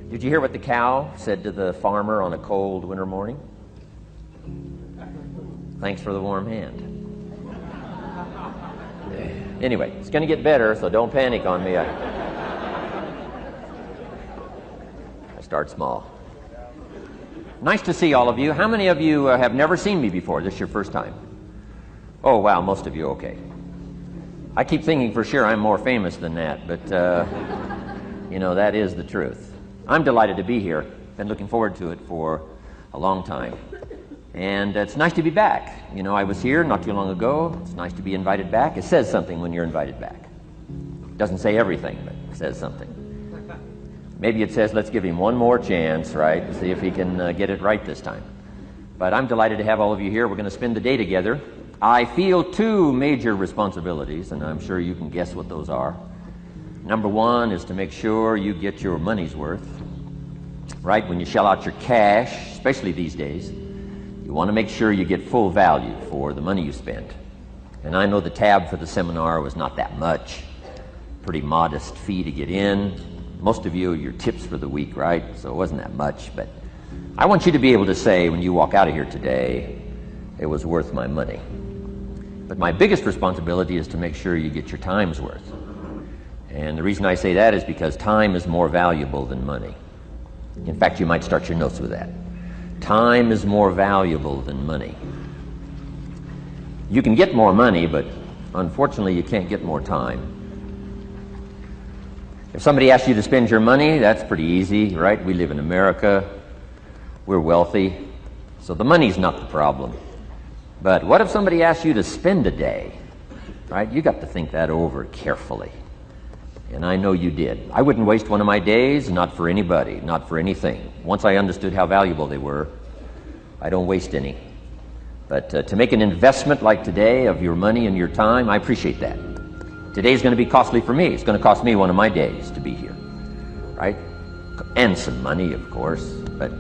Did you hear what the cow said to the farmer on a cold winter morning? Thanks for the warm hand. Anyway, it's going to get better, so don't panic on me. I start small. Nice to see all of you. How many of you have never seen me before? This is your first time? Oh, wow, most of you, okay. I keep thinking for sure I'm more famous than that, but, you know, that is the truth. I'm delighted to be here. Been looking forward to it for a long time. And it's nice to be back. You know, I was here not too long ago. It's nice to be invited back. It says something when you're invited back. It doesn't say everything, but it says something. Maybe it says, let's give him one more chance, right? See if he can get it right this time. But I'm delighted to have all of you here. We're going to spend the day together. I feel two major responsibilities, and I'm sure you can guess what those are. Number one is to make sure you get your money's worth, right? When you shell out your cash, especially these days, you want to make sure you get full value for the money you spend. And I know the tab for the seminar was not that much. Pretty modest fee to get in. Most of you, your tips for the week, right? So it wasn't that much, but I want you to be able to say when you walk out of here today, it was worth my money. But my biggest responsibility is to make sure you get your time's worth. And the reason I say that is because time is more valuable than money. In fact, you might start your notes with that. Time is more valuable than money. You can get more money, but unfortunately you can't get more time. If somebody asks you to spend your money, that's pretty easy, right? We live in America. We're wealthy. So the money's not the problem. But what if somebody asks you to spend a day, right? You got to think that over carefully. And I know you did. I wouldn't waste one of my days, not for anybody, not for anything. Once I understood how valuable they were, I don't waste any. But to make an investment like today of your money and your time, I appreciate that. Today's going to be costly for me. It's going to cost me one of my days to be here, right? And some money, of course. But,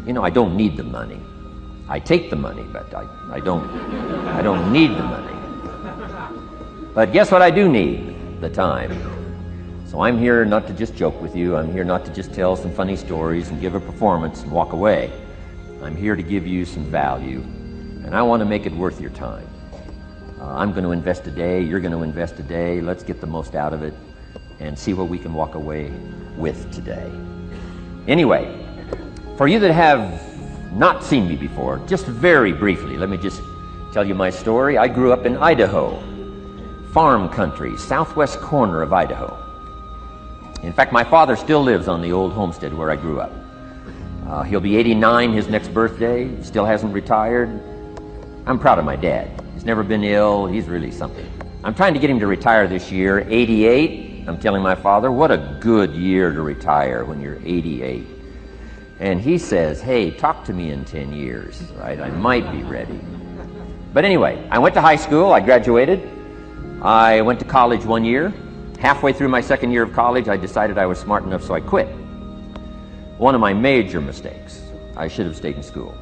you know, I don't need the money. I take the money, but I don't need the money. But guess what I do need? The time. So I'm here not to just joke with you. I'm here not to just tell some funny stories and give a performance and walk away. I'm here to give you some value, and I want to make it worth your time. I'm going to invest a day. You're going to invest a day. Let's get the most out of it and see what we can walk away with today. Anyway, for you that have not seen me before, just very briefly, let me just tell you my story. I grew up in Idaho, farm country, southwest corner of Idaho. In fact, my father still lives on the old homestead where I grew up. He'll be 89 his next birthday, still hasn't retired. I'm proud of my dad. He's never been ill. He's really something. I'm trying to get him to retire this year, 88. I'm telling my father, what a good year to retire when you're 88. And he says, hey, talk to me in 10 years, right? I might be ready. But anyway, I went to high school. I graduated. I went to college 1 year. Halfway through my second year of college, I decided I was smart enough, so I quit. One of my major mistakes. I should have stayed in school.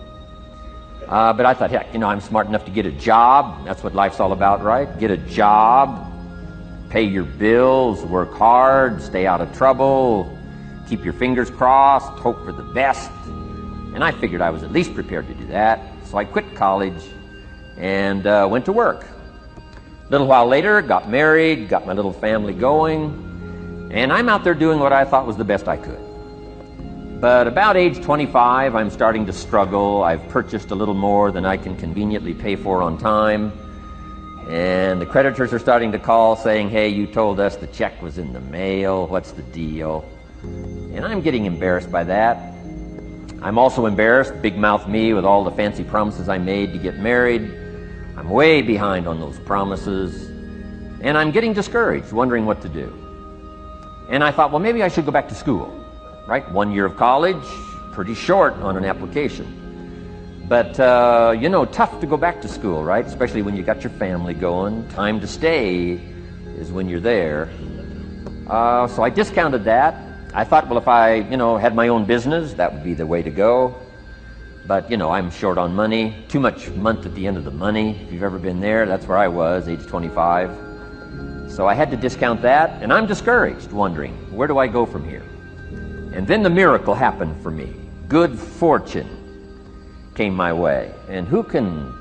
But I thought, heck, you know, I'm smart enough to get a job. That's what life's all about, right? Get a job, pay your bills, work hard, stay out of trouble, keep your fingers crossed, hope for the best. And I figured I was at least prepared to do that. So I quit college and went to work. A little while later, got married, got my little family going, and I'm out there doing what I thought was the best I could. But about age 25, I'm starting to struggle. I've purchased a little more than I can conveniently pay for on time. And the creditors are starting to call saying, hey, you told us the check was in the mail. What's the deal? And I'm getting embarrassed by that. I'm also embarrassed, big mouth me, with all the fancy promises I made to get married. I'm way behind on those promises. And I'm getting discouraged, wondering what to do. And I thought, well, maybe I should go back to school. Right? 1 year of college, pretty short on an application. But, you know, tough to go back to school, right? Especially when you got your family going. Time to stay is when you're there. So I discounted that. I thought, well, if I, you know, had my own business, that would be the way to go. But, you know, I'm short on money. Too much month at the end of the money. If you've ever been there, that's where I was, age 25. So I had to discount that, and I'm discouraged, wondering, where do I go from here? And then the miracle happened for me. Good fortune came my way. And who can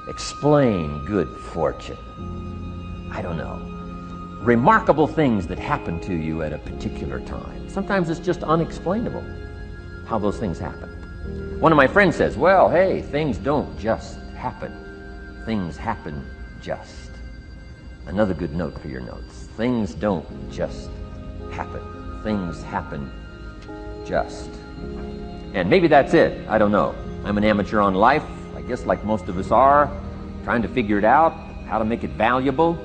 explain good fortune? I don't know. Remarkable things that happen to you at a particular time. Sometimes it's just unexplainable how those things happen. One of my friends says, well, hey, things don't just happen. Things happen just. Another good note for your notes. Things don't just happen. Things happen just. And maybe that's it. I don't know. I'm an amateur on life, I guess like most of us are, trying to figure it out, how to make it valuable.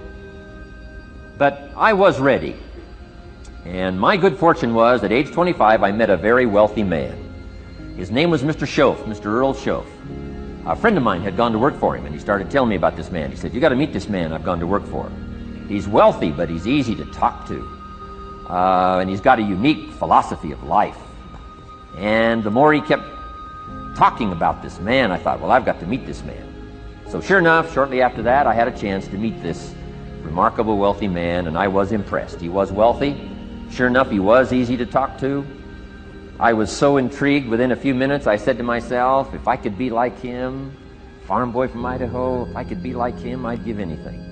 But I was ready. And my good fortune was, at age 25, I met a very wealthy man. His name was Mr. Schoaf, Mr. Earl Schoaf. A friend of mine had gone to work for him, and he started telling me about this man. He said, you got to meet this man I've gone to work for. He's wealthy, but he's easy to talk to. And he's got a unique philosophy of life. And the more he kept talking about this man, I thought, well, I've got to meet this man. So sure enough, shortly after that, I had a chance to meet this remarkable wealthy man, and I was impressed. He was wealthy. Sure enough, he was easy to talk to. I was so intrigued, within a few minutes, I said to myself, if I could be like him, farm boy from Idaho, if I could be like him, I'd give anything.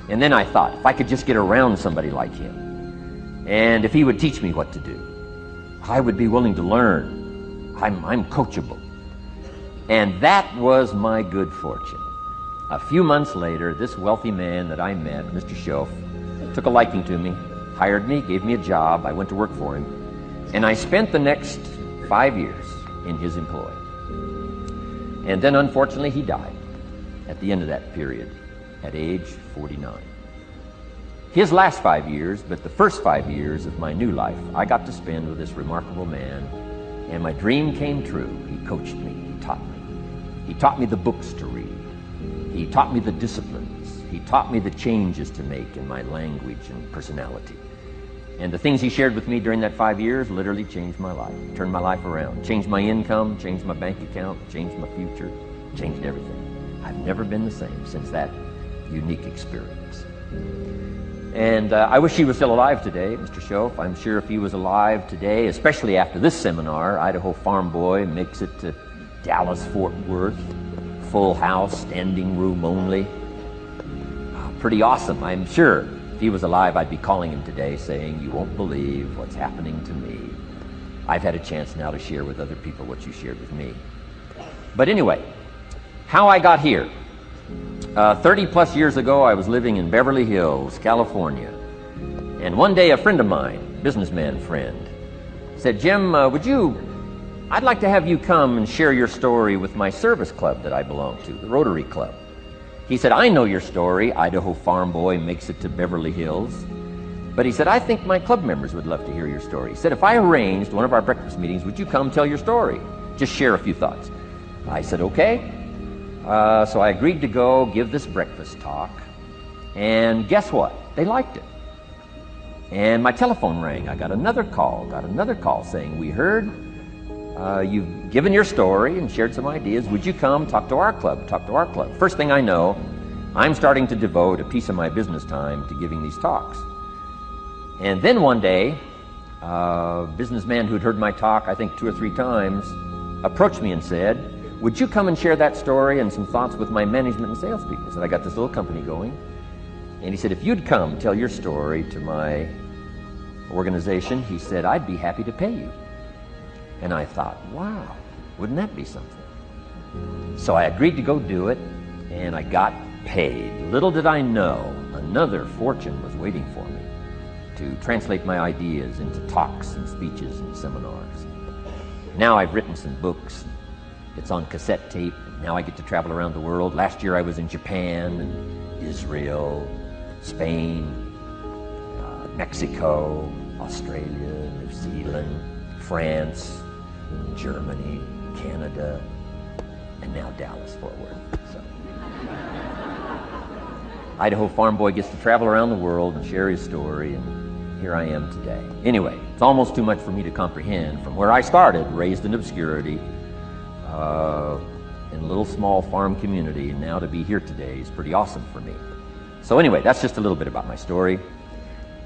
And then I thought, if I could just get around somebody like him, and if he would teach me what to do, I would be willing to learn. I'm coachable. And that was my good fortune. A few months later, this wealthy man that I met, Mr. Schoaf, took a liking to me, hired me, gave me a job. I went to work for him. And I spent the next 5 years in his employ. And then, unfortunately, he died at the end of that period, at age 49. His last 5 years, but the first 5 years of my new life, I got to spend with this remarkable man, and my dream came true. He coached me, he taught me. He taught me the books to read. He taught me the disciplines. He taught me the changes to make in my language and personality. And the things he shared with me during that 5 years literally changed my life, turned my life around, changed my income, changed my bank account, changed my future, changed everything. I've never been the same since that unique experience. And I wish he was still alive today, Mr. Schoaf. I'm sure if he was alive today, especially after this seminar, Idaho Farm Boy makes it to Dallas-Fort Worth, full house, standing room only. Pretty awesome, I'm sure. If he was alive, I'd be calling him today saying, you won't believe what's happening to me. I've had a chance now to share with other people what you shared with me. But anyway, how I got here. 30 plus years ago, I was living in Beverly Hills, California. And one day, a friend of mine, businessman friend, said, Jim, I'd like to have you come and share your story with my service club that I belong to, the Rotary Club. He said, I know your story, Idaho Farm Boy makes it to Beverly Hills. But he said, I think my club members would love to hear your story. He said, if I arranged one of our breakfast meetings, would you come tell your story? Just share a few thoughts. I said, okay. So I agreed to go give this breakfast talk. And guess what? They liked it. And my telephone rang. I got another call saying, we heard you've given your story and shared some ideas. Would you come talk to our club? First thing I know, I'm starting to devote a piece of my business time to giving these talks. And then one day, a businessman who'd heard my talk, I think 2 or 3 times, approached me and said, would you come and share that story and some thoughts with my management and salespeople? I said, I got this little company going. And he said, if you'd come tell your story to my organization, he said, I'd be happy to pay you. And I thought, wow, wouldn't that be something? So I agreed to go do it, and I got paid. Little did I know, another fortune was waiting for me to translate my ideas into talks and speeches and seminars. Now I've written some books. It's on cassette tape. Now I get to travel around the world. Last year I was in Japan and Israel, Spain, Mexico, Australia, New Zealand, France, Germany, Canada, and now Dallas-Fort Worth. So Idaho Farm Boy gets to travel around the world and share his story, and here I am today. Anyway, it's almost too much for me to comprehend. From where I started, raised in obscurity, in a little small farm community, and now to be here today is pretty awesome for me. So anyway, that's just a little bit about my story.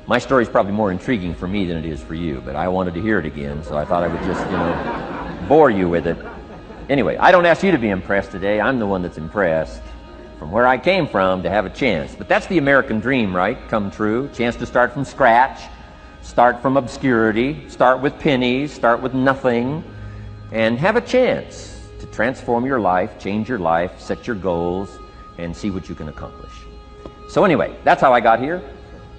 My story's probably more intriguing for me than it is for you, but I wanted to hear it again, so I thought I would just, bore you with it. Anyway, I don't ask you to be impressed today. I'm the one that's impressed from where I came from to have a chance. But that's the American dream, right? Come true. Chance to start from scratch, start from obscurity, start with pennies, start with nothing, and have a chance to transform your life, change your life, set your goals, and see what you can accomplish. So anyway, that's how I got here,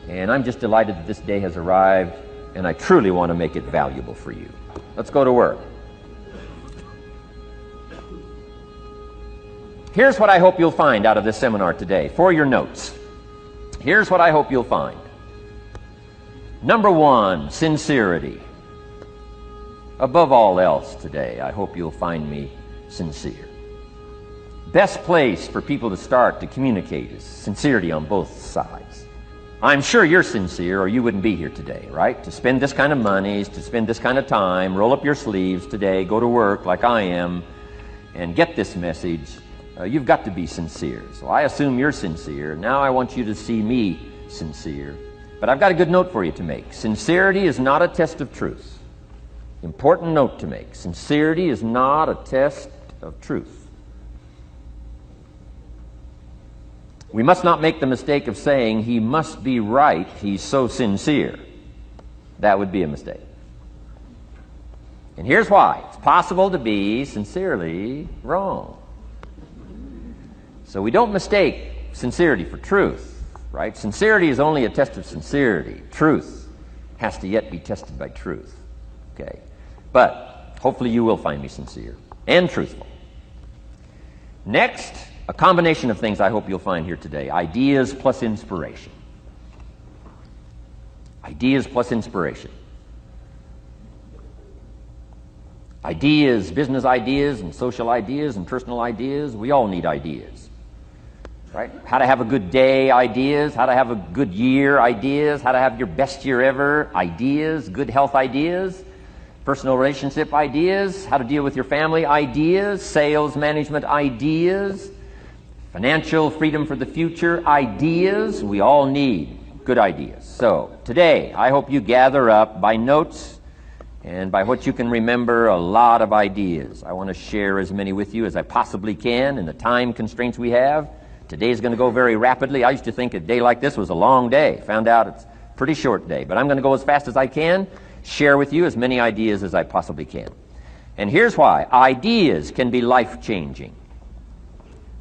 and I'm just delighted that this day has arrived, and I truly want to make it valuable for you. Let's go to work. Here's what I hope you'll find out of this seminar today for your notes. Here's what I hope you'll find. Number one, sincerity. Above all else today, I hope you'll find me sincere. Best place for people to start to communicate is sincerity on both sides. I'm sure you're sincere or you wouldn't be here today, right? To spend this kind of money, to spend this kind of time, roll up your sleeves today, go to work like I am, and get this message. You've got to be sincere. So I assume you're sincere. Now I want you to see me sincere. But I've got a good note for you to make. Sincerity is not a test of truth. Important note to make. Sincerity is not a test of truth. We must not make the mistake of saying he must be right, he's so sincere. That would be a mistake. And here's why. It's possible to be sincerely wrong. So we don't mistake sincerity for truth, right? Sincerity is only a test of sincerity. Truth has to yet be tested by truth, okay? But hopefully you will find me sincere and truthful. Next, a combination of things I hope you'll find here today. Ideas plus inspiration. Ideas plus inspiration. Ideas, business ideas and social ideas and personal ideas, we all need ideas. Right? How to have a good day ideas, how to have a good year ideas, how to have your best year ever ideas, good health ideas, personal relationship ideas, how to deal with your family ideas, sales management ideas, financial freedom for the future ideas. We all need good ideas. So today, I hope you gather up by notes and by what you can remember a lot of ideas. I want to share as many with you as I possibly can in the time constraints we have. Today's going to go very rapidly. I used to think a day like this was a long day. Found out it's a pretty short day. But I'm going to go as fast as I can, share with you as many ideas as I possibly can. And here's why. Ideas can be life-changing.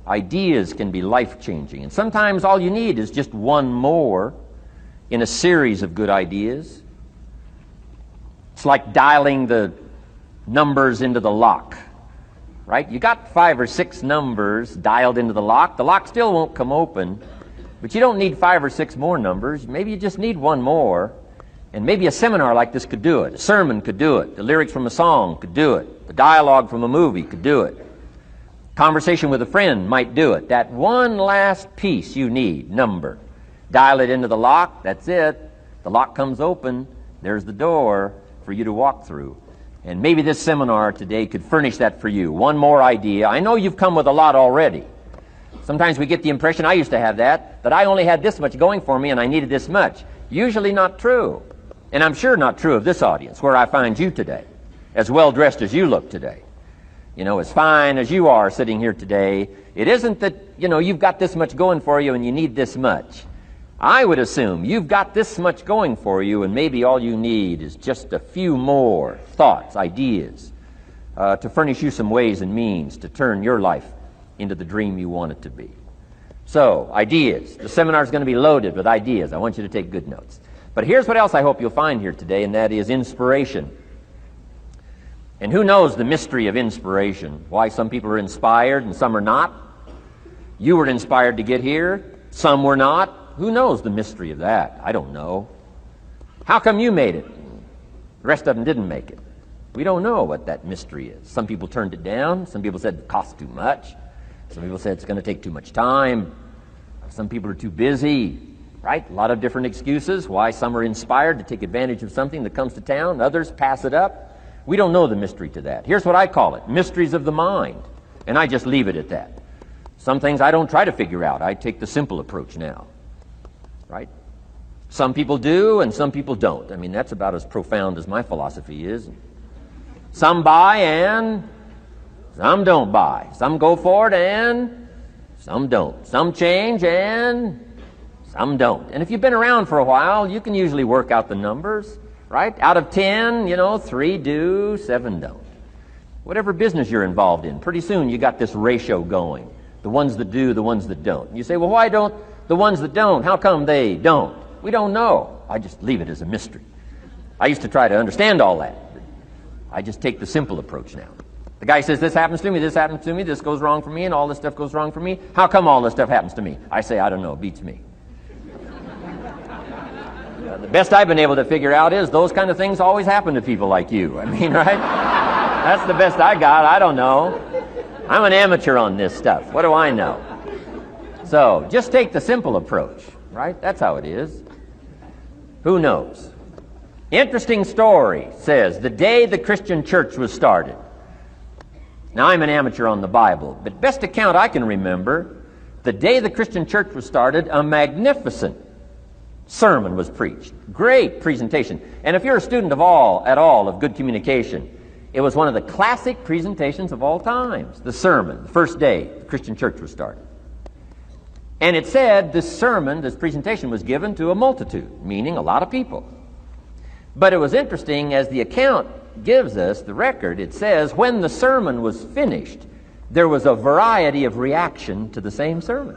Ideas can be life-changing. And sometimes all you need is just one more in a series of good ideas. It's like dialing the numbers into the lock. Right? You got 5 or 6 numbers dialed into the lock. The lock still won't come open, but you don't need 5 or 6 more numbers. Maybe you just need one more, and maybe a seminar like this could do it. A sermon could do it. The lyrics from a song could do it. The dialogue from a movie could do it. Conversation with a friend might do it. That one last piece you need, number. Dial it into the lock, that's it. The lock comes open, there's the door for you to walk through. And maybe this seminar today could furnish that for you. One more idea. I know you've come with a lot already. Sometimes we get the impression, I used to have that I only had this much going for me and I needed this much. Usually not true. And I'm sure not true of this audience, where I find you today, as well dressed as you look today. As fine as you are sitting here today, it isn't that, you've got this much going for you and you need this much. I would assume you've got this much going for you, and maybe all you need is just a few more thoughts, ideas, to furnish you some ways and means to turn your life into the dream you want it to be. So, ideas. The seminar is going to be loaded with ideas. I want you to take good notes. But here's what else I hope you'll find here today, and that is inspiration. And who knows the mystery of inspiration? Why some people are inspired and some are not? You were inspired to get here. Some were not. Who knows the mystery of that? I don't know. How come you made it? The rest of them didn't make it. We don't know what that mystery is. Some people turned it down. Some people said it costs too much. Some people said it's going to take too much time. Some people are too busy, right? A lot of different excuses why some are inspired to take advantage of something that comes to town. Others pass it up. We don't know the mystery to that. Here's what I call it, mysteries of the mind. And I just leave it at that. Some things I don't try to figure out. I take the simple approach now. Right? Some people do and some people don't. I mean, that's about as profound as my philosophy is. Some buy and some don't buy. Some go for it and some don't. Some change and some don't. And if you've been around for a while, you can usually work out the numbers, right? Out of 10, 3 do, 7 don't. Whatever business you're involved in, pretty soon you got this ratio going. The ones that do, the ones that don't. And you say, well, why don't the ones that don't, how come they don't? We don't know. I just leave it as a mystery. I used to try to understand all that. I just take the simple approach now. The guy says, this happens to me, this goes wrong for me, and all this stuff goes wrong for me. How come all this stuff happens to me? I say, I don't know, it beats me. The best I've been able to figure out is those kind of things always happen to people like you. I mean, right? That's the best I got. I don't know. I'm an amateur on this stuff. What do I know? So, just take the simple approach, right? That's how it is. Who knows? Interesting story says, the day the Christian church was started. Now, I'm an amateur on the Bible, but best account I can remember, the day the Christian church was started, a magnificent sermon was preached. Great presentation. And if you're a student at all of good communication, it was one of the classic presentations of all times. The sermon, the first day the Christian church was started. And it said this sermon, this presentation was given to a multitude, meaning a lot of people. But it was interesting, as the account gives us, the record, it says, when the sermon was finished, there was a variety of reaction to the same sermon.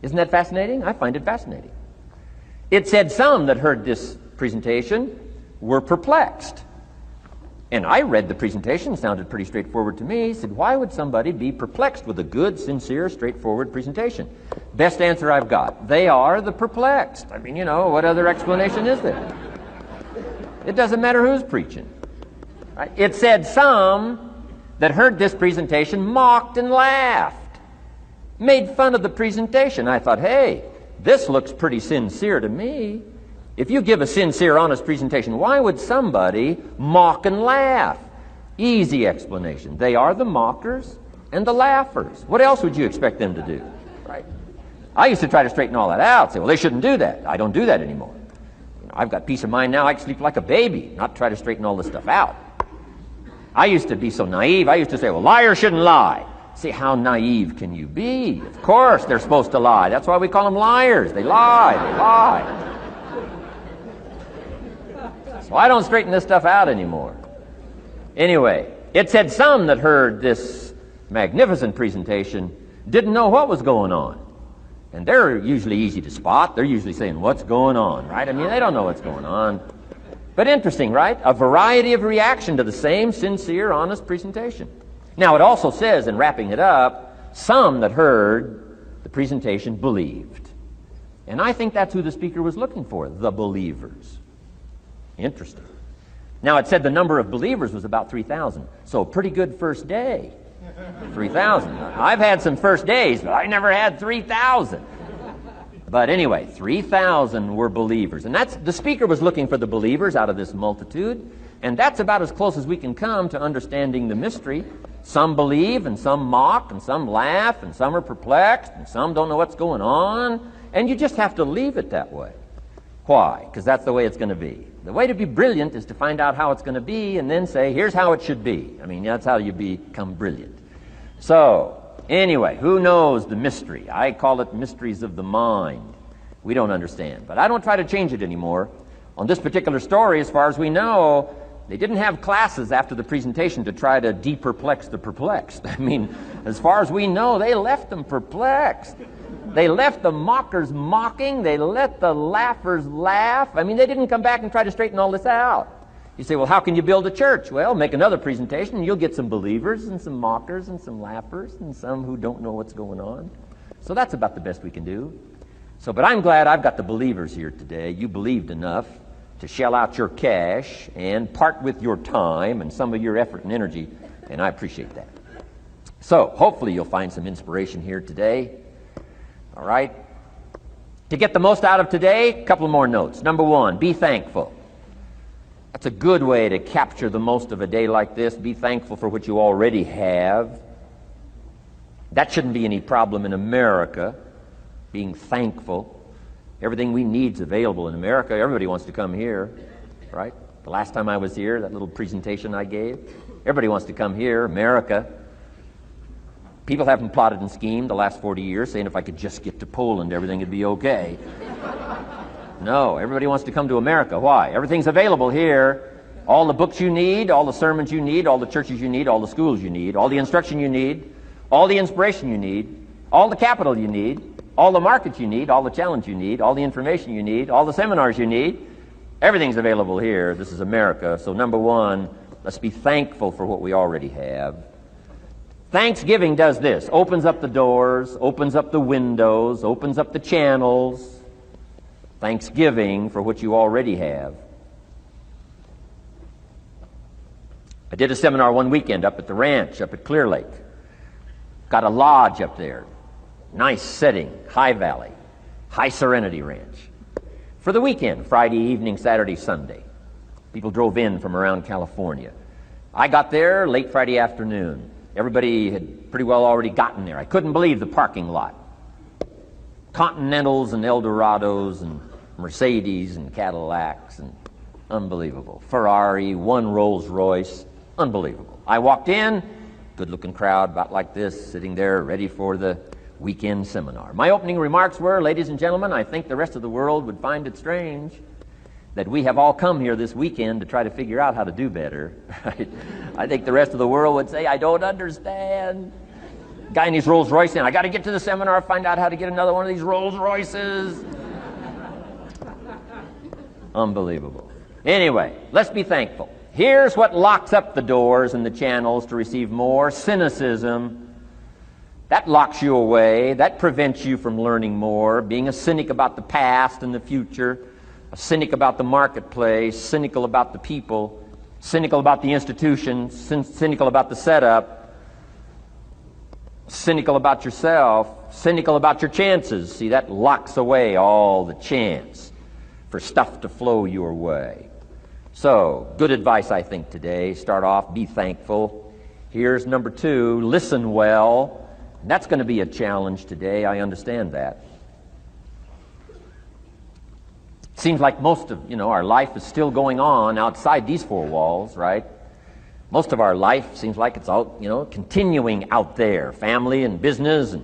Isn't that fascinating? I find it fascinating. It said some that heard this presentation were perplexed. And I read the presentation, sounded pretty straightforward to me. Said, why would somebody be perplexed with a good, sincere, straightforward presentation? Best answer I've got. They are the perplexed. I mean, what other explanation is there? It doesn't matter who's preaching. Right? It said some that heard this presentation mocked and laughed, made fun of the presentation. I thought, hey, this looks pretty sincere to me. If you give a sincere, honest presentation, why would somebody mock and laugh? Easy explanation. They are the mockers and the laughers. What else would you expect them to do? Right? I used to try to straighten all that out. Say, well, they shouldn't do that. I don't do that anymore. I've got peace of mind now. I can sleep like a baby, not try to straighten all this stuff out. I used to be so naive. I used to say, well, liars shouldn't lie. See, how naive can you be? Of course they're supposed to lie. That's why we call them liars. They lie. So I don't straighten this stuff out anymore. Anyway, it said some that heard this magnificent presentation didn't know what was going on. And they're usually easy to spot. They're usually saying, what's going on, right? I mean, they don't know what's going on. But interesting, right? A variety of reaction to the same sincere, honest presentation. Now, it also says, in wrapping it up, some that heard the presentation believed. And I think that's who the speaker was looking for, the believers. Interesting. Now, it said the number of believers was about 3,000. So, a pretty good first day. 3,000. I've had some first days, but I never had 3,000. But anyway, 3,000 were believers. And that's the speaker was looking for the believers out of this multitude. And that's about as close as we can come to understanding the mystery. Some believe, and some mock, and some laugh, and some are perplexed, and some don't know what's going on. And you just have to leave it that way. Why? Because that's the way it's going to be. The way to be brilliant is to find out how it's going to be and then say, here's how it should be. I mean, that's how you become brilliant. So, anyway, who knows the mystery? I call it mysteries of the mind. We don't understand. But I don't try to change it anymore. On this particular story, as far as we know, they didn't have classes after the presentation to try to de-perplex the perplexed. I mean, as far as we know, they left them perplexed. They left the mockers mocking. They let the laughers laugh. I mean, they didn't come back and try to straighten all this out. You say, well, how can you build a church? Well, make another presentation, and you'll get some believers and some mockers and some laughers and some who don't know what's going on. So that's about the best we can do. But I'm glad I've got the believers here today. You believed enough to shell out your cash and part with your time and some of your effort and energy, and I appreciate that. So hopefully you'll find some inspiration here today. All right? To get the most out of today, a couple more notes. Number one, be thankful. That's a good way to capture the most of a day like this. Be thankful for what you already have. That shouldn't be any problem in America, being thankful. Everything we need is available in America. Everybody wants to come here, right? The last time I was here, that little presentation I gave, everybody wants to come here, America. People haven't plotted and schemed the last 40 years saying if I could just get to Poland, everything would be okay. No, everybody wants to come to America. Why? Everything's available here. All the books you need, all the sermons you need, all the churches you need, all the schools you need, all the instruction you need, all the inspiration you need, all the capital you need, all the markets you need, all the challenge you need, all the information you need, all the seminars you need. Everything's available here. This is America. So number one, let's be thankful for what we already have. Thanksgiving does this. Opens up the doors, opens up the windows, opens up the channels. Thanksgiving for what you already have. I did a seminar one weekend up at the ranch, up at Clear Lake. Got a lodge up there. Nice setting, high valley, high serenity ranch. For the weekend, Friday evening, Saturday, Sunday. People drove in from around California. I got there late Friday afternoon. Everybody had pretty well already gotten there. I couldn't believe the parking lot. Continentals and Eldorados and Mercedes and Cadillacs and unbelievable. Ferrari, one Rolls Royce, unbelievable. I walked in, good-looking crowd about like this, sitting there ready for the weekend seminar. My opening remarks were, ladies and gentlemen, I think the rest of the world would find it strange that we have all come here this weekend to try to figure out how to do better. Right? I think the rest of the world would say, I don't understand. Guy in his Rolls Royce, and I got to get to the seminar, find out how to get another one of these Rolls Royces. Unbelievable. Anyway, let's be thankful. Here's what locks up the doors and the channels to receive more: cynicism. That locks you away. That prevents you from learning more. Being a cynic about the past and the future, a cynic about the marketplace, cynical about the people, cynical about the institutions, cynical about the setup, cynical about yourself, cynical about your chances. See, that locks away all the chance for stuff to flow your way. So, good advice, I think, today. Start off, be thankful. Here's number two, listen well. That's going to be a challenge today. I understand that. Seems like most of, our life is still going on outside these four walls, right? Most of our life seems like it's out, continuing out there. Family and business and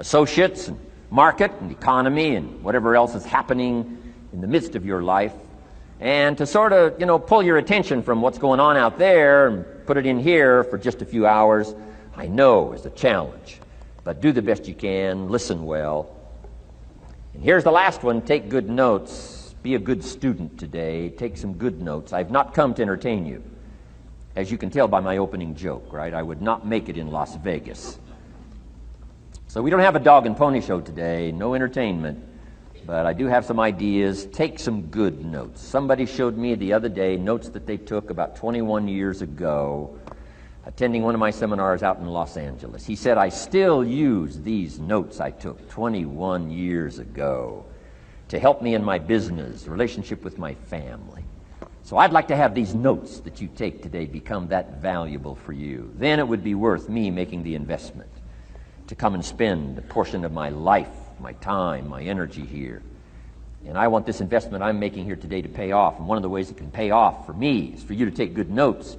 associates and market and economy and whatever else is happening in the midst of your life. And to sort of, pull your attention from what's going on out there and put it in here for just a few hours, I know is a challenge. But do the best you can, listen well. And here's the last one, take good notes. Be a good student today. Take some good notes. I've not come to entertain you. As you can tell by my opening joke, right? I would not make it in Las Vegas. So we don't have a dog and pony show today, no entertainment. But I do have some ideas. Take some good notes. Somebody showed me the other day notes that they took about 21 years ago, attending one of my seminars out in Los Angeles. He said, I still use these notes I took 21 years ago to help me in my business, relationship with my family. So I'd like to have these notes that you take today become that valuable for you. Then it would be worth me making the investment to come and spend a portion of my life, my time, my energy here. And I want this investment I'm making here today to pay off. And one of the ways it can pay off for me is for you to take good notes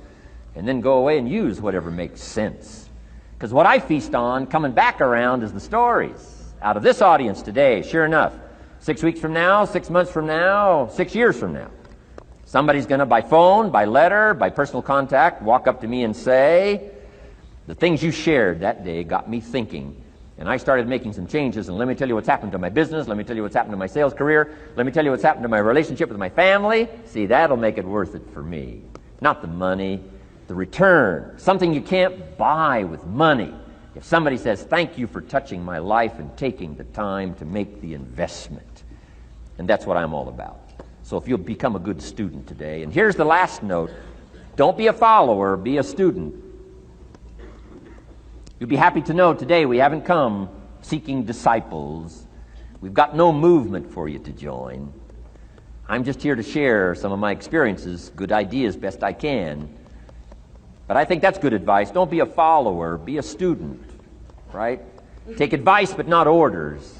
and then go away and use whatever makes sense. Because what I feast on coming back around is the stories out of this audience today. Sure enough, 6 weeks from now, 6 months from now, 6 years from now, somebody's going to, by phone, by letter, by personal contact, walk up to me and say, the things you shared that day got me thinking. And I started making some changes, and let me tell you what's happened to my business. Let me tell you what's happened to my sales career. Let me tell you what's happened to my relationship with my family. See, that'll make it worth it for me. Not the money, the return. Something you can't buy with money. If somebody says, thank you for touching my life and taking the time to make the investment. And that's what I'm all about. So if you'll become a good student today. And here's the last note. Don't be a follower, be a student. You'll be happy to know today we haven't come seeking disciples. We've got no movement for you to join. I'm just here to share some of my experiences, good ideas, best I can. But I think that's good advice. Don't be a follower, be a student, right? Take advice but not orders.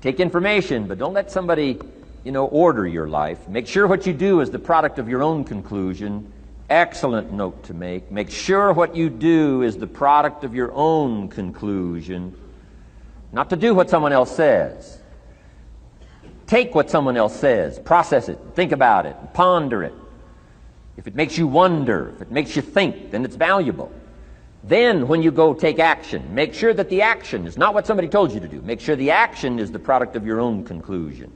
Take information, but don't let somebody, order your life. Make sure what you do is the product of your own conclusion. Excellent note to make. Make sure what you do is the product of your own conclusion. Not to do what someone else says. Take what someone else says, process it, think about it, ponder it. If it makes you wonder, if it makes you think, then it's valuable. Then when you go take action, make sure that the action is not what somebody told you to do. Make sure the action is the product of your own conclusion.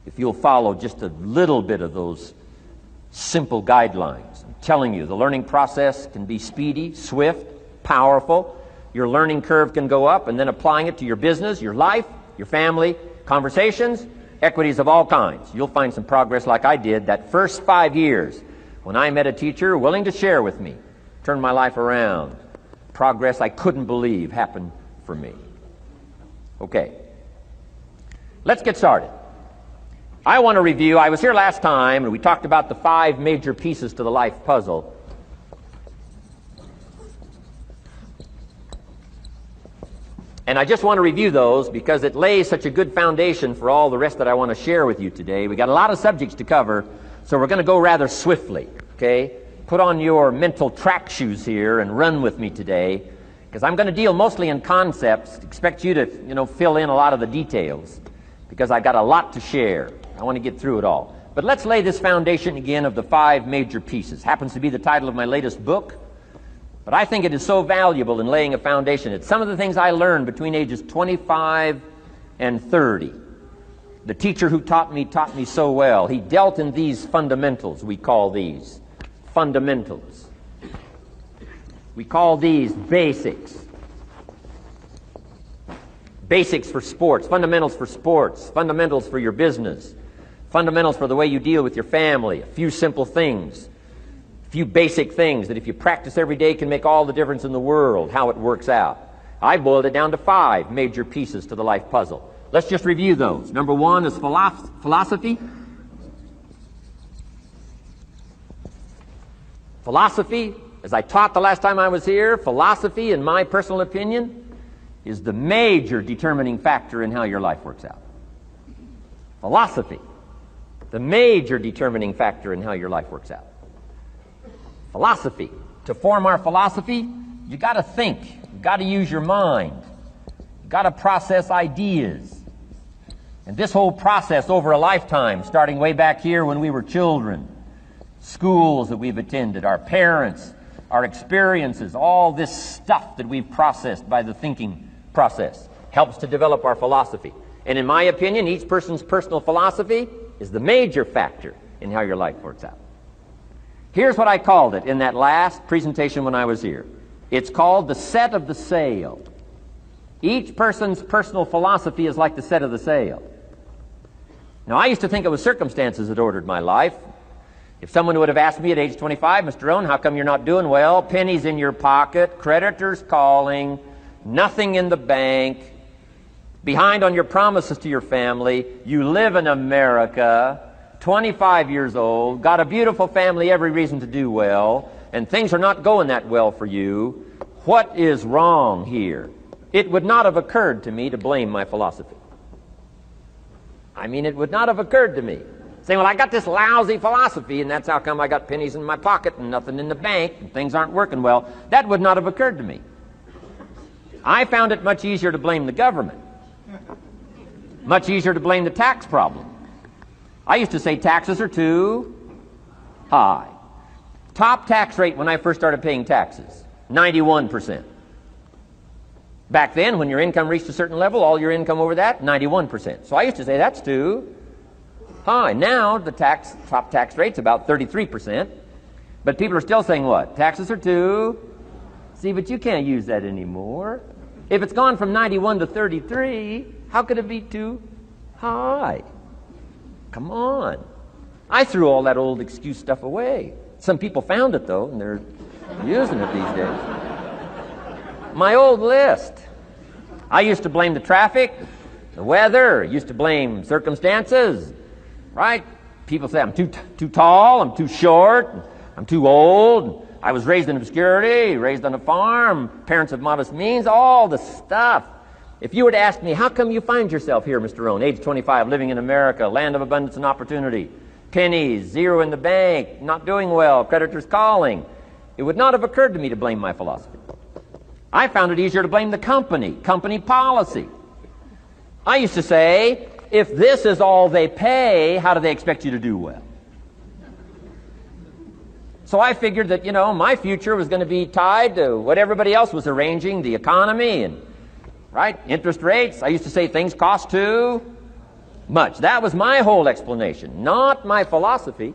If you'll follow just a little bit of those simple guidelines, I'm telling you, the learning process can be speedy, swift, powerful. Your learning curve can go up, and then applying it to your business, your life, your family, conversations, equities of all kinds. You'll find some progress like I did that first 5 years when I met a teacher willing to share with me, turned my life around. Progress I couldn't believe happened for me. Okay, let's get started. I want to review, I was here last time and we talked about the 5 major pieces to the life puzzle. And I just want to review those because it lays such a good foundation for all the rest that I want to share with you today. We got a lot of subjects to cover, so we're going to go rather swiftly, okay? Put on your mental track shoes here and run with me today, because I'm going to deal mostly in concepts. Expect you to, fill in a lot of the details, because I've got a lot to share. I want to get through it all. But let's lay this foundation again of the 5 major pieces. Happens to be the title of my latest book. But I think it is so valuable in laying a foundation. It's some of the things I learned between ages 25 and 30. The teacher who taught me so well. He dealt in these fundamentals, we call these fundamentals. We call these basics. Basics for sports, fundamentals for sports, fundamentals for your business, fundamentals for the way you deal with your family, a few simple things. Few basic things that if you practice every day can make all the difference in the world, how it works out. I boiled it down to 5 major pieces to the life puzzle. Let's just review those. Number 1 is philosophy. Philosophy, as I taught the last time I was here, philosophy, in my personal opinion, is the major determining factor in how your life works out. Philosophy, the major determining factor in how your life works out. Philosophy. To form our philosophy, you got to think. You got to use your mind. You got to process ideas. And this whole process over a lifetime, starting way back here when we were children, schools that we've attended, our parents, our experiences, all this stuff that we've processed by the thinking process helps to develop our philosophy. And in my opinion, each person's personal philosophy is the major factor in how your life works out. Here's what I called it in that last presentation when I was here. It's called the set of the sail. Each person's personal philosophy is like the set of the sail. Now, I used to think it was circumstances that ordered my life. If someone would have asked me at age 25, Mr. Rohn, how come you're not doing well? Pennies in your pocket, creditors calling, nothing in the bank, behind on your promises to your family, you live in America, 25 years old, got a beautiful family, every reason to do well, and things are not going that well for you. What is wrong here? It would not have occurred to me to blame my philosophy. I mean, it would not have occurred to me. Saying, well, I got this lousy philosophy, and that's how come I got pennies in my pocket and nothing in the bank, and things aren't working well. That would not have occurred to me. I found it much easier to blame the government. Much easier to blame the tax problem. I used to say taxes are too high. Top tax rate when I first started paying taxes, 91%. Back then, when your income reached a certain level, all your income over that, 91%. So I used to say that's too high. Now the top tax rate's about 33%. But people are still saying what? Taxes are too. See, but you can't use that anymore. If it's gone from 91 to 33, how could it be too high? Come on. I threw all that old excuse stuff away. Some people found it, though, and they're using it these days. My old list. I used to blame the traffic, the weather, used to blame circumstances, right? People say I'm too tall, I'm too short, I'm too old, I was raised in obscurity, raised on a farm, parents of modest means, all the stuff. If you were to ask me, how come you find yourself here, Mr. Rohn, age 25, living in America, land of abundance and opportunity, pennies, zero in the bank, not doing well, creditors calling, it would not have occurred to me to blame my philosophy. I found it easier to blame the company policy. I used to say, if this is all they pay, how do they expect you to do well? So I figured that, my future was going to be tied to what everybody else was arranging, the economy and, right, interest rates. I used to say things cost too much. That was my whole explanation, not my philosophy,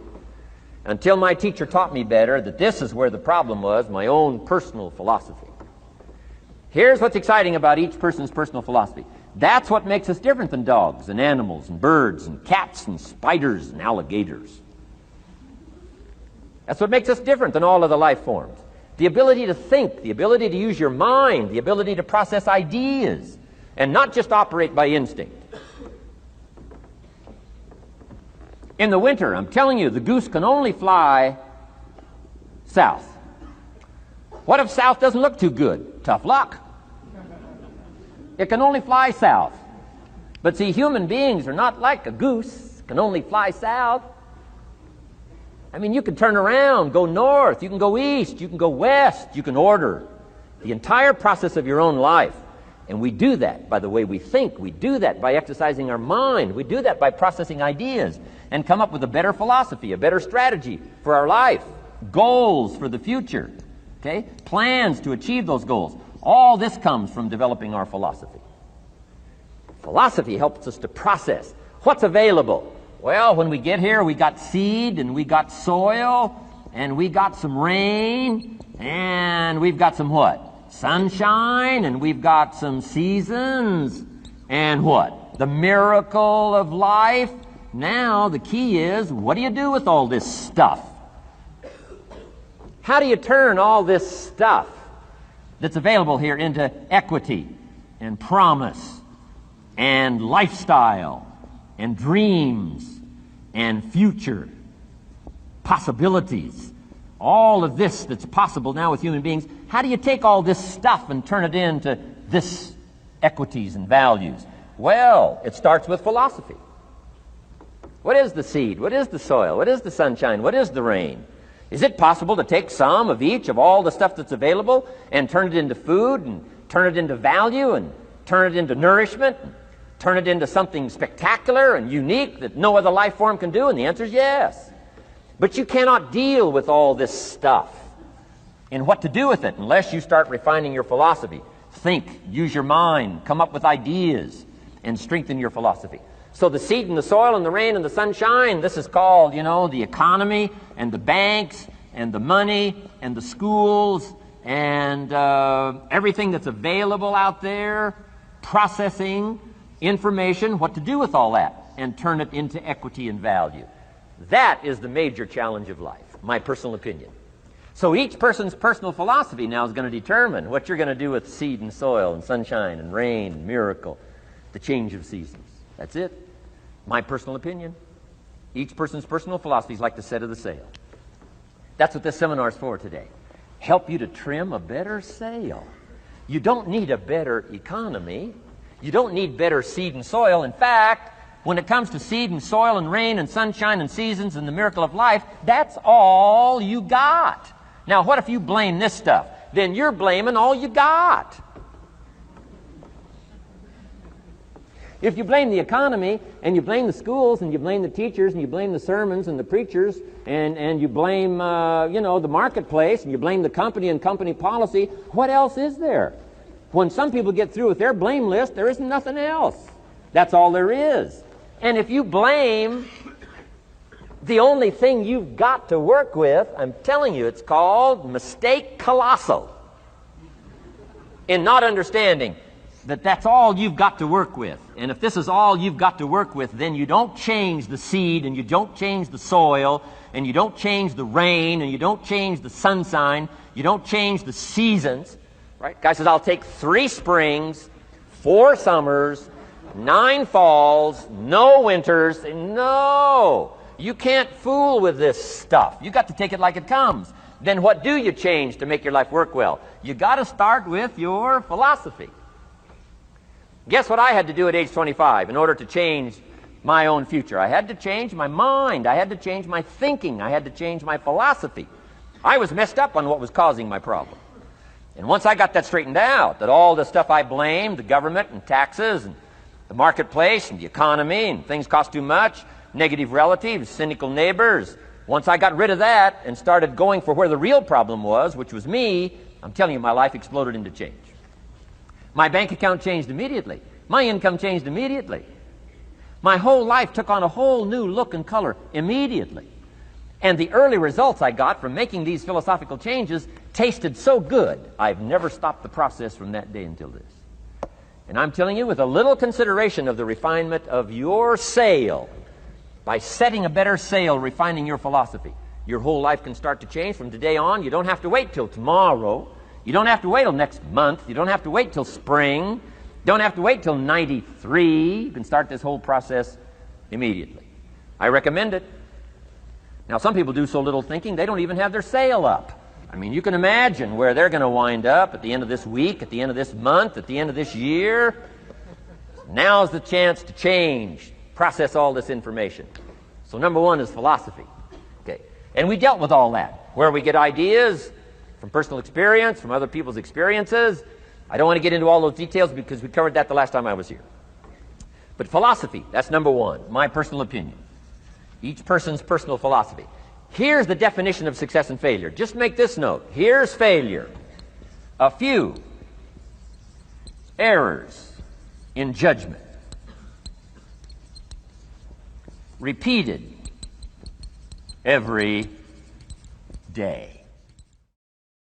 until my teacher taught me better that this is where the problem was, my own personal philosophy. Here's what's exciting about each person's personal philosophy. That's what makes us different than dogs and animals and birds and cats and spiders and alligators. That's what makes us different than all of the life forms. The ability to think, the ability to use your mind, the ability to process ideas, and not just operate by instinct. In the winter, I'm telling you, the goose can only fly south. What if south doesn't look too good? Tough luck. It can only fly south. But see, human beings are not like a goose, can only fly south. I mean, you can turn around, go north, you can go east, you can go west, you can order the entire process of your own life. And we do that by the way we think. We do that by exercising our mind. We do that by processing ideas and come up with a better philosophy, a better strategy for our life, goals for the future, okay? Plans to achieve those goals. All this comes from developing our philosophy. Philosophy helps us to process what's available. Well, when we get here, we got seed, and we got soil, and we got some rain, and we've got some what? Sunshine, and we've got some seasons, and what? The miracle of life. Now, the key is, what do you do with all this stuff? How do you turn all this stuff that's available here into equity and promise and lifestyle and dreams and future possibilities? All of this that's possible now with human beings, how do you take all this stuff and turn it into this equities and values? Well, it starts with philosophy. What is the seed? What is the soil? What is the sunshine? What is the rain? Is it possible to take some of each of all the stuff that's available and turn it into food and turn it into value and turn it into nourishment and turn it into something spectacular and unique that no other life form can do? And the answer is yes. But you cannot deal with all this stuff and what to do with it unless you start refining your philosophy. Think, use your mind, come up with ideas, and strengthen your philosophy. So the seed and the soil and the rain and the sunshine, this is called, the economy and the banks and the money and the schools and everything that's available out there, processing information, what to do with all that, and turn it into equity and value. That is the major challenge of life, my personal opinion. So each person's personal philosophy now is going to determine what you're going to do with seed and soil and sunshine and rain and miracle, the change of seasons. That's it. My personal opinion. Each person's personal philosophy is like the set of the sail. That's what this seminar is for today. Help you to trim a better sail. You don't need a better economy. You don't need better seed and soil. In fact, when it comes to seed and soil and rain and sunshine and seasons and the miracle of life, that's all you got. Now, what if you blame this stuff? Then you're blaming all you got. If you blame the economy, and you blame the schools, and you blame the teachers, and you blame the sermons and the preachers, and you blame, the marketplace, and you blame the company and company policy, what else is there? When some people get through with their blame list, there isn't nothing else. That's all there is. And if you blame the only thing you've got to work with, I'm telling you, it's called mistake colossal. In not understanding that that's all you've got to work with. And if this is all you've got to work with, then you don't change the seed, and you don't change the soil, and you don't change the rain, and you don't change the sunshine, you don't change the seasons. Right? Guy says, I'll take 3 springs, 4 summers, 9 falls, no winters. No! You can't fool with this stuff. You got to take it like it comes. Then what do you change to make your life work well? You got to start with your philosophy. Guess what I had to do at age 25 in order to change my own future? I had to change my mind. I had to change my thinking. I had to change my philosophy. I was messed up on what was causing my problem. And once I got that straightened out, that all the stuff I blamed, the government and taxes and the marketplace and the economy and things cost too much, negative relatives, cynical neighbors, once I got rid of that and started going for where the real problem was, which was me, I'm telling you, my life exploded into change. My bank account changed immediately. My income changed immediately. My whole life took on a whole new look and color immediately. And the early results I got from making these philosophical changes tasted so good, I've never stopped the process from that day until this. And I'm telling you, with a little consideration of the refinement of your sail, by setting a better sail, refining your philosophy, your whole life can start to change from today on. You don't have to wait till tomorrow. You don't have to wait till next month. You don't have to wait till spring. You don't have to wait till 93. You can start this whole process immediately. I recommend it. Now, some people do so little thinking, they don't even have their sail up. I mean, you can imagine where they're going to wind up at the end of this week, at the end of this month, at the end of this year. Now's the chance to change, process all this information. So number one is philosophy. Okay. And we dealt with all that, where we get ideas from personal experience, from other people's experiences. I don't want to get into all those details because we covered that the last time I was here. But philosophy, that's number one, my personal opinion. Each person's personal philosophy. Here's the definition of success and failure. Just make this note. Here's failure. A few errors in judgment, repeated every day.